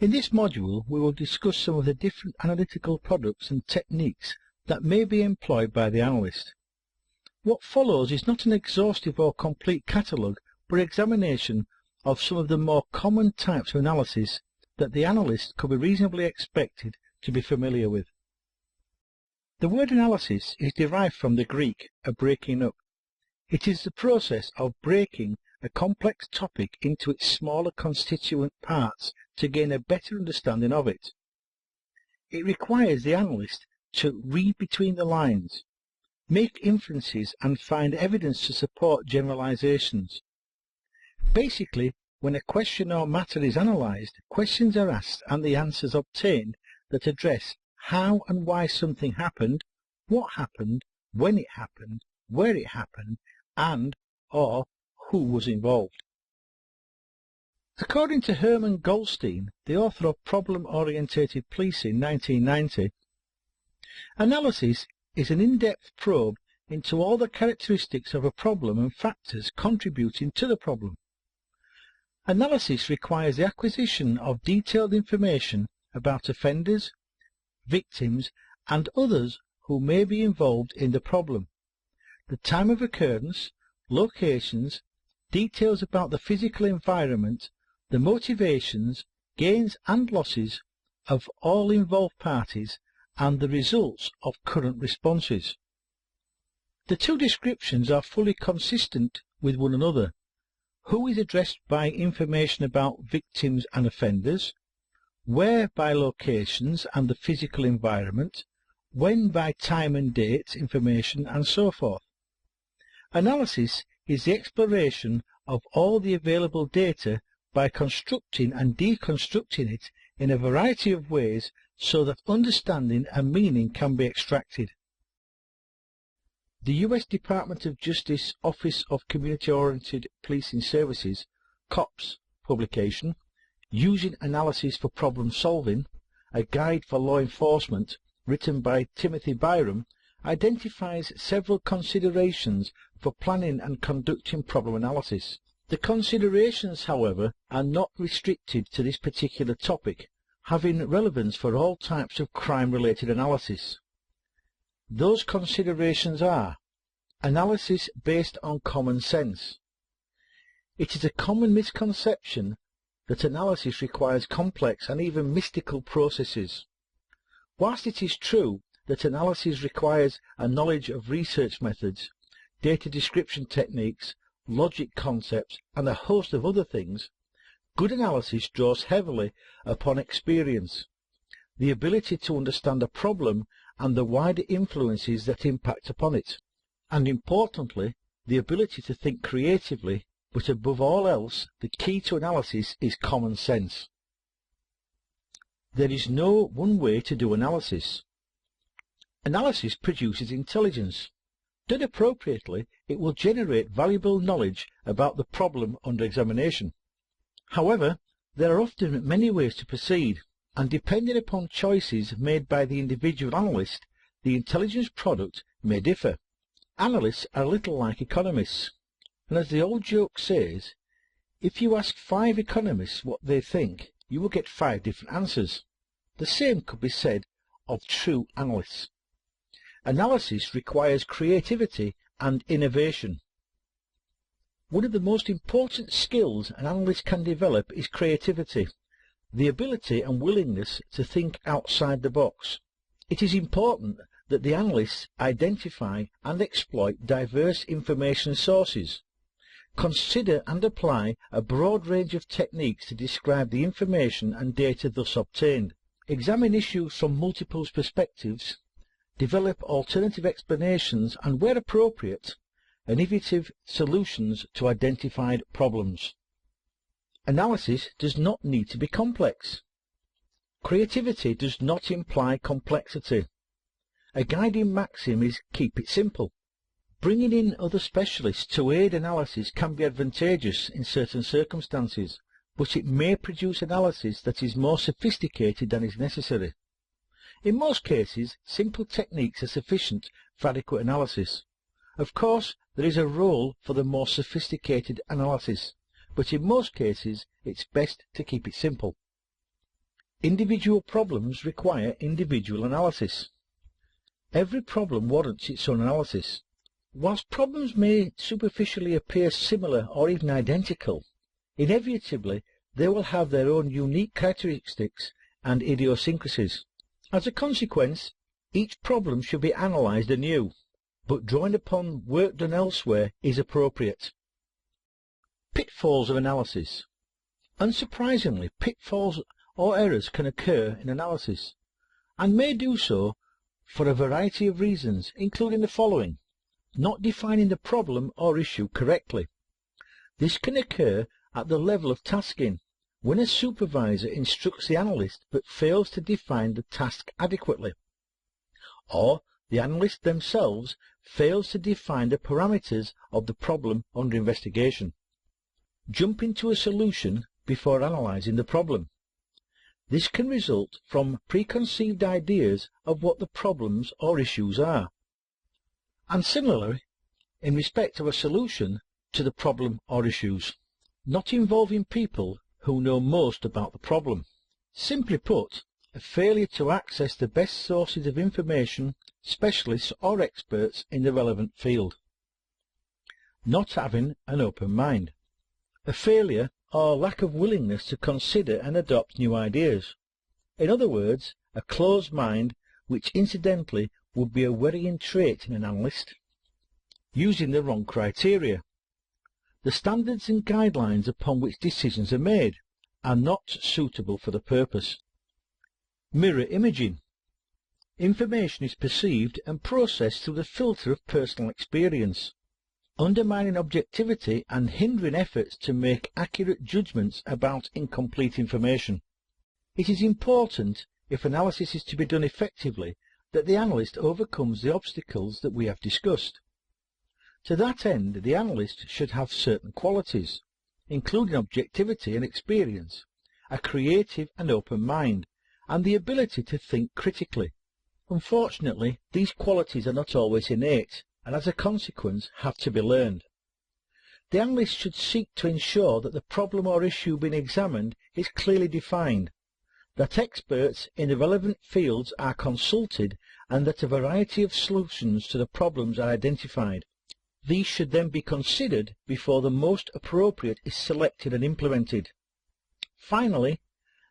In this module, we will discuss some of the different analytical products and techniques that may be employed by the analyst. What follows is not an exhaustive or complete catalogue, but examination of some of the more common types of analysis that the analyst could be reasonably expected to be familiar with. The word analysis is derived from the Greek, a breaking up. It is the process of breaking a complex topic into its smaller constituent parts to gain a better understanding of it. It requires the analyst to read between the lines, make inferences and find evidence to support generalizations. Basically, when a question or matter is analyzed, questions are asked and the answers obtained that address how and why something happened, what happened, when it happened, where it happened, and or who was involved. According to Herman Goldstein, the author of Problem-Oriented Policing 1990, analysis is an in-depth probe into all the characteristics of a problem and factors contributing to the problem. Analysis requires the acquisition of detailed information about offenders, victims, and others who may be involved in the problem, the time of occurrence, locations, details about the physical environment, the motivations, gains and losses of all involved parties, and the results of current responses. The two descriptions are fully consistent with one another. Who is addressed by information about victims and offenders, where by locations and the physical environment, when by time and date information, and so forth. Analysis is the exploration of all the available data by constructing and deconstructing it in a variety of ways so that understanding and meaning can be extracted. The U.S. Department of Justice Office of Community-Oriented Policing Services, COPS, publication, Using Analysis for Problem Solving, a Guide for Law Enforcement, written by Timothy Byram, identifies several considerations for planning and conducting problem analysis. The considerations, however, are not restricted to this particular topic, having relevance for all types of crime-related analysis. Those considerations are: analysis based on common sense. It is a common misconception that analysis requires complex and even mystical processes. Whilst it is true that analysis requires a knowledge of research methods, data description techniques, logic concepts, and a host of other things, good analysis draws heavily upon experience, the ability to understand a problem and the wider influences that impact upon it, and importantly, the ability to think creatively, but above all else, the key to analysis is common sense. There is no one way to do analysis. Analysis produces intelligence. Done appropriately, it will generate valuable knowledge about the problem under examination. However, there are often many ways to proceed, and depending upon choices made by the individual analyst, the intelligence product may differ. Analysts are a little like economists, and as the old joke says, if you ask 5 economists what they think, you will get 5 different answers. The same could be said of true analysts. Analysis requires creativity and innovation. One of the most important skills an analyst can develop is creativity, the ability and willingness to think outside the box. It is important that the analysts identify and exploit diverse information sources, consider and apply a broad range of techniques to describe the information and data thus obtained, examine issues from multiple perspectives, develop alternative explanations and, where appropriate, innovative solutions to identified problems. Analysis does not need to be complex. Creativity does not imply complexity. A guiding maxim is keep it simple. Bringing in other specialists to aid analysis can be advantageous in certain circumstances, but it may produce analysis that is more sophisticated than is necessary. In most cases, simple techniques are sufficient for adequate analysis. Of course, there is a role for the more sophisticated analysis, but in most cases it's best to keep it simple. Individual problems require individual analysis. Every problem warrants its own analysis. Whilst problems may superficially appear similar or even identical, inevitably they will have their own unique characteristics and idiosyncrasies. As a consequence, each problem should be analysed anew, but drawing upon work done elsewhere is appropriate. Pitfalls of analysis. Unsurprisingly, pitfalls or errors can occur in analysis, and may do so for a variety of reasons, including the following: not defining the problem or issue correctly. This can occur at the level of tasking, when a supervisor instructs the analyst but fails to define the task adequately, or the analyst themselves fails to define the parameters of the problem under investigation. Jumping to a solution before analysing the problem. This can result from preconceived ideas of what the problems or issues are, and similarly, in respect of a solution to the problem or issues, not involving people who know most about the problem. Simply put, a failure to access the best sources of information, specialists or experts in the relevant field. Not having an open mind. A failure or lack of willingness to consider and adopt new ideas. In other words, a closed mind, which incidentally would be a worrying trait in an analyst. Using the wrong criteria. The standards and guidelines upon which decisions are made are not suitable for the purpose. Mirror imaging. Information is perceived and processed through the filter of personal experience, undermining objectivity and hindering efforts to make accurate judgments about incomplete information. It is important, if analysis is to be done effectively, that the analyst overcomes the obstacles that we have discussed. To that end, the analyst should have certain qualities, including objectivity and experience, a creative and open mind, and the ability to think critically. Unfortunately, these qualities are not always innate, and as a consequence have to be learned. The analyst should seek to ensure that the problem or issue being examined is clearly defined, that experts in the relevant fields are consulted, and that a variety of solutions to the problems are identified. These should then be considered before the most appropriate is selected and implemented. Finally,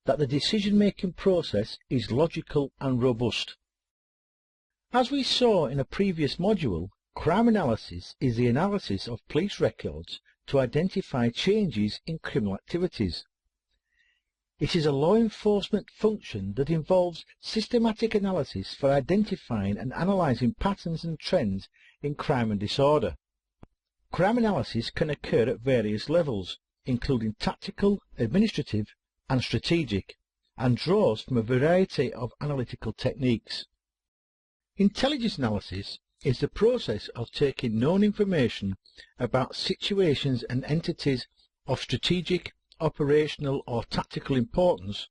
that the decision-making process is logical and robust. As we saw in a previous module, crime analysis is the analysis of police records to identify changes in criminal activities. It is a law enforcement function that involves systematic analysis for identifying and analysing patterns and trends in crime and disorder. Crime analysis can occur at various levels, including tactical, administrative and strategic, and draws from a variety of analytical techniques. Intelligence analysis is the process of taking known information about situations and entities of strategic, operational or tactical importance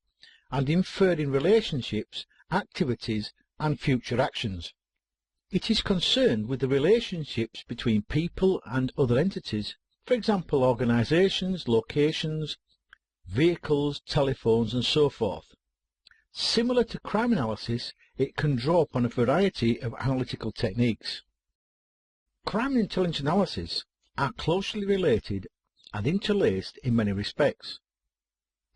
and inferring relationships, activities and future actions. It is concerned with the relationships between people and other entities, for example organisations, locations, vehicles, telephones and so forth. Similar to crime analysis, it can draw upon a variety of analytical techniques. Crime and intelligence analysis are closely related and interlaced in many respects.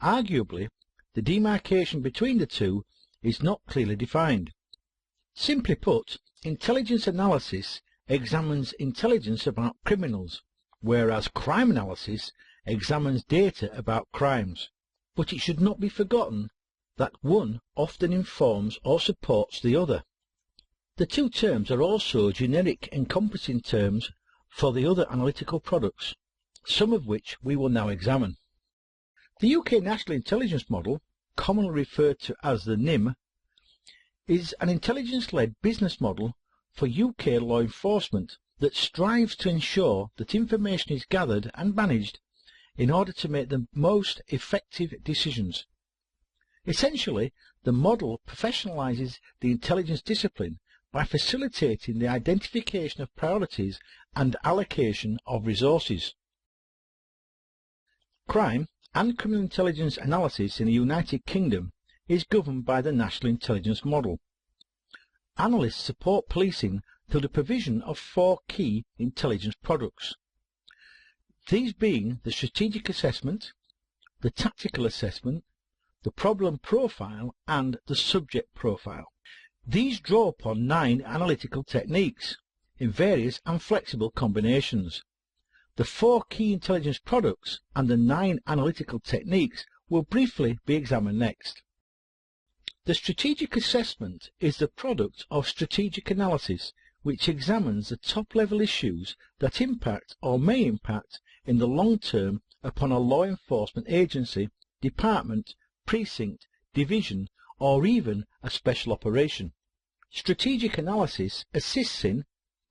Arguably, the demarcation between the two is not clearly defined. Simply put, intelligence analysis examines intelligence about criminals, whereas crime analysis examines data about crimes. But it should not be forgotten that one often informs or supports the other. The two terms are also generic encompassing terms for the other analytical products, some of which we will now examine. The UK National Intelligence Model, commonly referred to as the NIM, is an intelligence-led business model for UK law enforcement that strives to ensure that information is gathered and managed in order to make the most effective decisions. Essentially, the model professionalises the intelligence discipline by facilitating the identification of priorities and allocation of resources. Crime and criminal intelligence analysis in the United Kingdom is governed by the National Intelligence Model. Analysts support policing through the provision of 4 key intelligence products, these being the strategic assessment, the tactical assessment, the problem profile and the subject profile. These draw upon 9 analytical techniques in various and flexible combinations. The 4 key intelligence products and the 9 analytical techniques will briefly be examined next. The strategic assessment is the product of strategic analysis, which examines the top-level issues that impact or may impact in the long term upon a law enforcement agency, department, precinct, division, or even a special operation. Strategic analysis assists in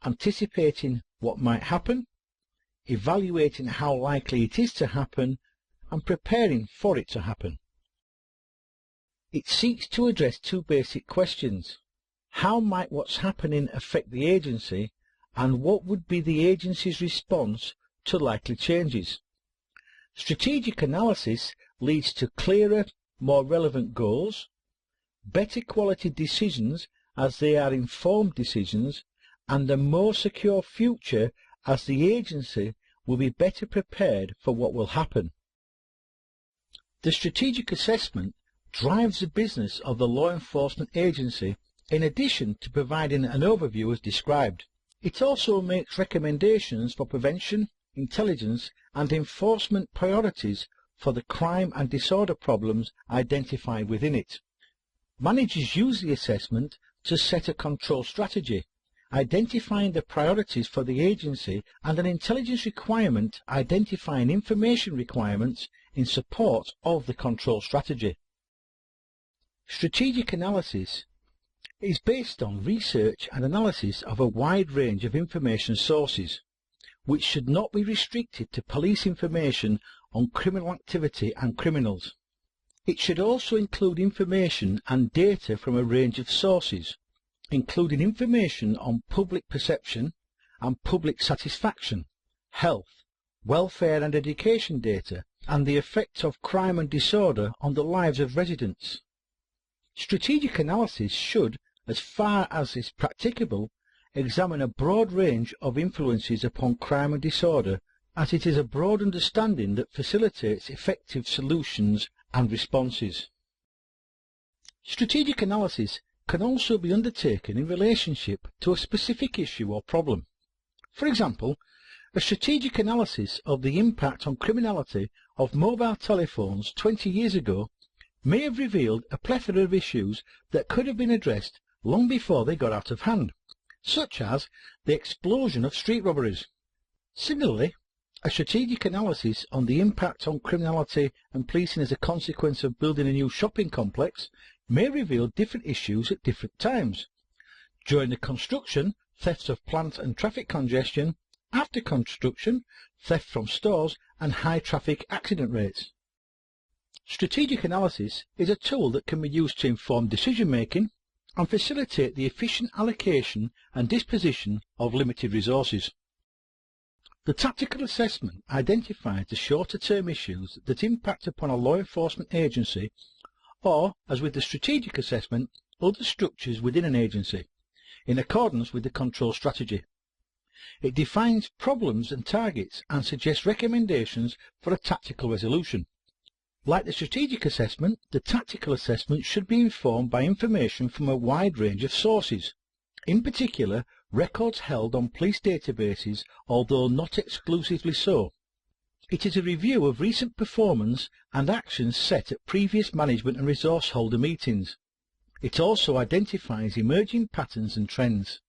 anticipating what might happen, evaluating how likely it is to happen, and preparing for it to happen. It seeks to address 2 basic questions. How might what's happening affect the agency, and what would be the agency's response to likely changes? Strategic analysis leads to clearer, more relevant goals, better quality decisions as they are informed decisions, and a more secure future as the agency will be better prepared for what will happen. The strategic assessment drives the business of the law enforcement agency in addition to providing an overview as described. It also makes recommendations for prevention, intelligence and enforcement priorities for the crime and disorder problems identified within it. Managers use the assessment to set a control strategy, identifying the priorities for the agency and an intelligence requirement identifying information requirements in support of the control strategy. Strategic analysis is based on research and analysis of a wide range of information sources, which should not be restricted to police information on criminal activity and criminals. It should also include information and data from a range of sources, including information on public perception and public satisfaction, health, welfare and education data, and the effect of crime and disorder on the lives of residents. Strategic analysis should, as far as is practicable, examine a broad range of influences upon crime and disorder, as it is a broad understanding that facilitates effective solutions and responses. Strategic analysis can also be undertaken in relationship to a specific issue or problem. For example, a strategic analysis of the impact on criminality of mobile telephones 20 years ago may have revealed a plethora of issues that could have been addressed long before they got out of hand, such as the explosion of street robberies. Similarly, a strategic analysis on the impact on criminality and policing as a consequence of building a new shopping complex may reveal different issues at different times. During the construction, thefts of plant and traffic congestion; after construction, theft from stores and high traffic accident rates. Strategic analysis is a tool that can be used to inform decision-making and facilitate the efficient allocation and disposition of limited resources. The tactical assessment identifies the shorter-term issues that impact upon a law enforcement agency or, as with the strategic assessment, other structures within an agency, in accordance with the control strategy. It defines problems and targets and suggests recommendations for a tactical resolution. Like the strategic assessment, the tactical assessment should be informed by information from a wide range of sources, in particular records held on police databases, although not exclusively so. It is a review of recent performance and actions set at previous management and resource holder meetings. It also identifies emerging patterns and trends.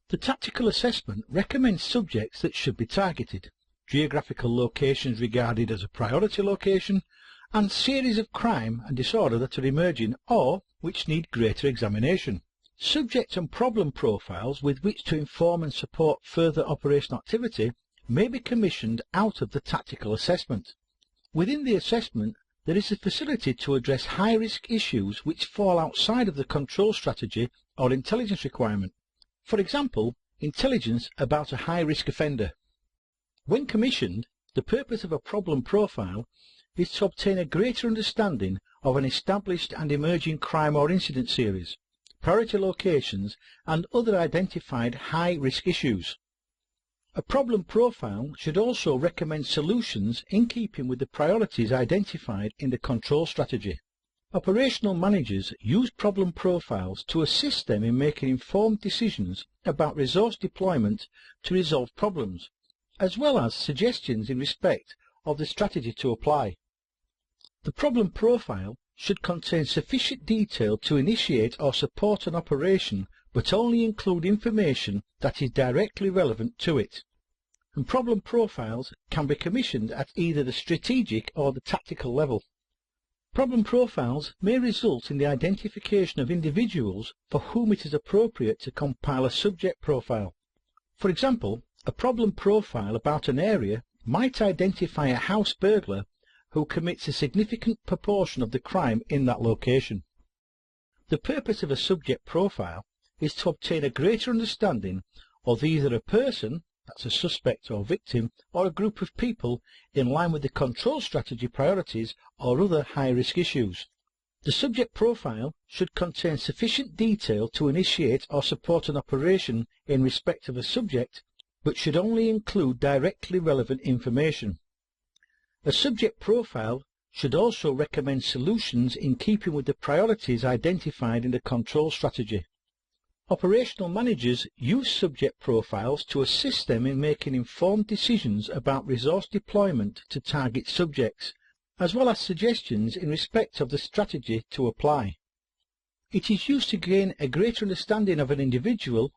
The tactical assessment recommends subjects that should be targeted, geographical locations regarded as a priority location, and series of crime and disorder that are emerging or which need greater examination. Subject and problem profiles with which to inform and support further operational activity may be commissioned out of the tactical assessment. Within the assessment, there is a facility to address high-risk issues which fall outside of the control strategy or intelligence requirement. For example, intelligence about a high-risk offender. When commissioned, the purpose of a problem profile is to obtain a greater understanding of an established and emerging crime or incident series, priority locations, and other identified high-risk issues. A problem profile should also recommend solutions in keeping with the priorities identified in the control strategy. Operational managers use problem profiles to assist them in making informed decisions about resource deployment to resolve problems, as well as suggestions in respect of the strategy to apply. The problem profile should contain sufficient detail to initiate or support an operation, but only include information that is directly relevant to it. And problem profiles can be commissioned at either the strategic or the tactical level. Problem profiles may result in the identification of individuals for whom it is appropriate to compile a subject profile. For example, a problem profile about an area might identify a house burglar who commits a significant proportion of the crime in that location. The purpose of a subject profile is to obtain a greater understanding of either a person, that's a suspect or victim, or a group of people in line with the control strategy priorities or other high-risk issues. The subject profile should contain sufficient detail to initiate or support an operation in respect of a subject, but should only include directly relevant information. A subject profile should also recommend solutions in keeping with the priorities identified in the control strategy. Operational managers use subject profiles to assist them in making informed decisions about resource deployment to target subjects, as well as suggestions in respect of the strategy to apply. It is used to gain a greater understanding of an individual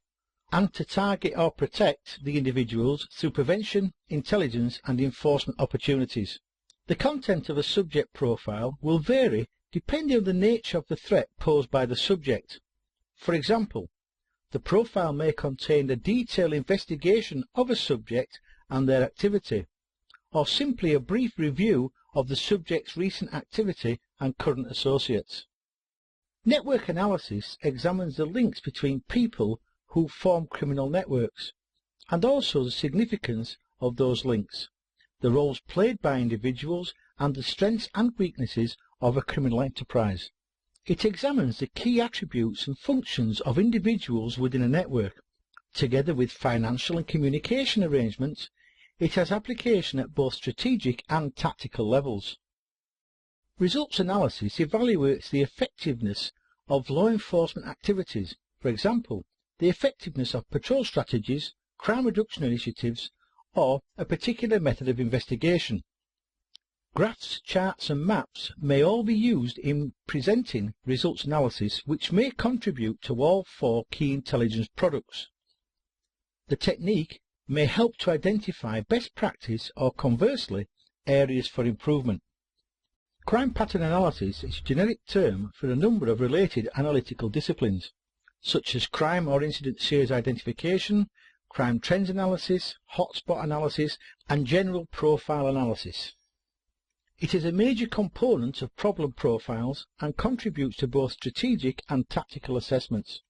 and to target or protect the individuals through prevention, intelligence and enforcement opportunities. The content of a subject profile will vary depending on the nature of the threat posed by the subject. For example, the profile may contain a detailed investigation of a subject and their activity, or simply a brief review of the subject's recent activity and current associates. Network analysis examines the links between people who form criminal networks, and also the significance of those links, the roles played by individuals, and the strengths and weaknesses of a criminal enterprise. It examines the key attributes and functions of individuals within a network. Together with financial and communication arrangements, it has application at both strategic and tactical levels. Results analysis evaluates the effectiveness of law enforcement activities, for example, the effectiveness of patrol strategies, crime reduction initiatives, or a particular method of investigation. Graphs, charts and maps may all be used in presenting results analysis, which may contribute to all four key intelligence products. The technique may help to identify best practice or, conversely, areas for improvement. Crime pattern analysis is a generic term for a number of related analytical disciplines, such as crime or incident series identification, crime trends analysis, hotspot analysis, and general profile analysis. It is a major component of problem profiles and contributes to both strategic and tactical assessments.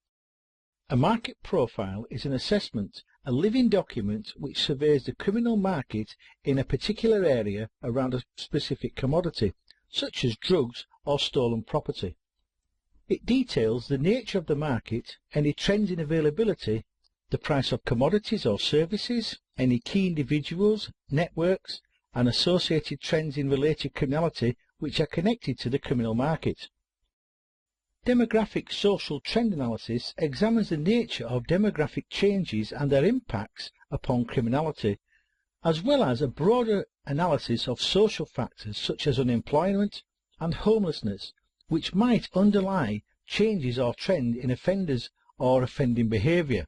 A market profile is an assessment, a living document which surveys the criminal market in a particular area around a specific commodity, such as drugs or stolen property. It details the nature of the market, any trends in availability, the price of commodities or services, any key individuals, networks, and associated trends in related criminality which are connected to the criminal market. Demographic social trend analysis examines the nature of demographic changes and their impacts upon criminality, as well as a broader analysis of social factors such as unemployment and homelessness, which might underlie changes or trend in offenders or offending behaviour.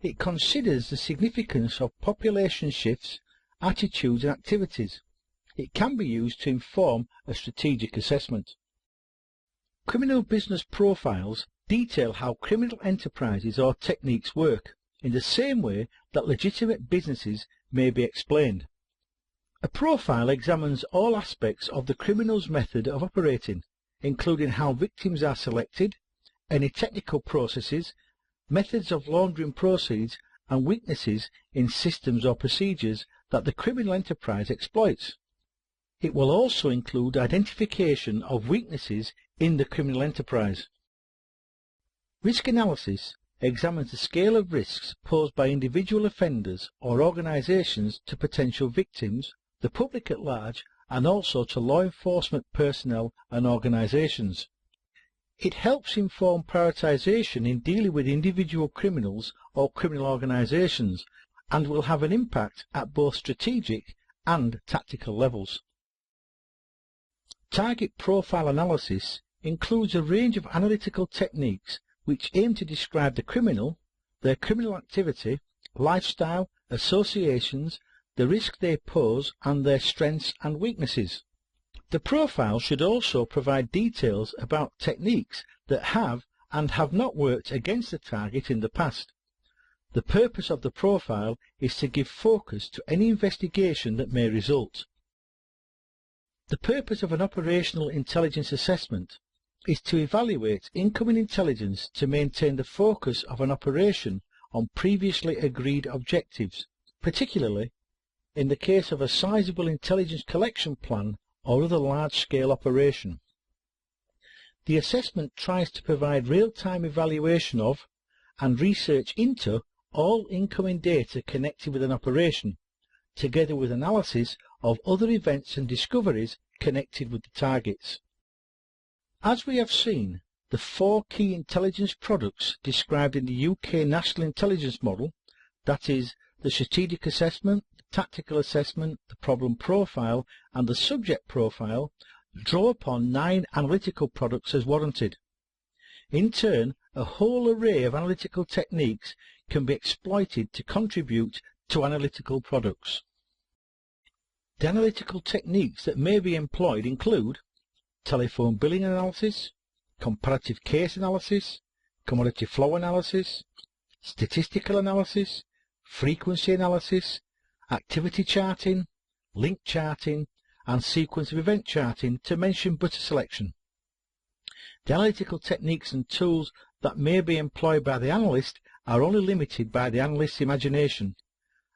It considers the significance of population shifts, attitudes and activities. It can be used to inform a strategic assessment. Criminal business profiles detail how criminal enterprises or techniques work, in the same way that legitimate businesses may be explained. A profile examines all aspects of the criminal's method of operating, including how victims are selected, any technical processes, methods of laundering proceeds, and weaknesses in systems or procedures that the criminal enterprise exploits. It will also include identification of weaknesses in the criminal enterprise. Risk analysis examines the scale of risks posed by individual offenders or organisations to potential victims, the public at large, and also to law enforcement personnel and organisations. It helps inform prioritisation in dealing with individual criminals or criminal organisations, and will have an impact at both strategic and tactical levels. Target profile analysis includes a range of analytical techniques which aim to describe the criminal, their criminal activity, lifestyle, associations, the risk they pose, and their strengths and weaknesses. The profile should also provide details about techniques that have and have not worked against the target in the past. The purpose of the profile is to give focus to any investigation that may result. The purpose of an operational intelligence assessment is to evaluate incoming intelligence to maintain the focus of an operation on previously agreed objectives, particularly in the case of a sizable intelligence collection plan or other large-scale operation. The assessment tries to provide real-time evaluation of and research into all incoming data connected with an operation, together with analysis of other events and discoveries connected with the targets. As we have seen, the 4 key intelligence products described in the UK National Intelligence Model, that is, the strategic assessment, the tactical assessment, the problem profile, and the subject profile, draw upon 9 analytical products as warranted. In turn, a whole array of analytical techniques can be exploited to contribute to analytical products. The analytical techniques that may be employed include telephone billing analysis, comparative case analysis, commodity flow analysis, statistical analysis, frequency analysis, activity charting, link charting, and sequence of event charting, to mention but a selection. The analytical techniques and tools that may be employed by the analyst are only limited by the analyst's imagination,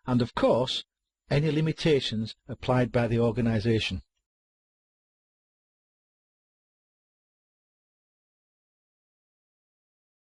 and of course any limitations applied by the organisation.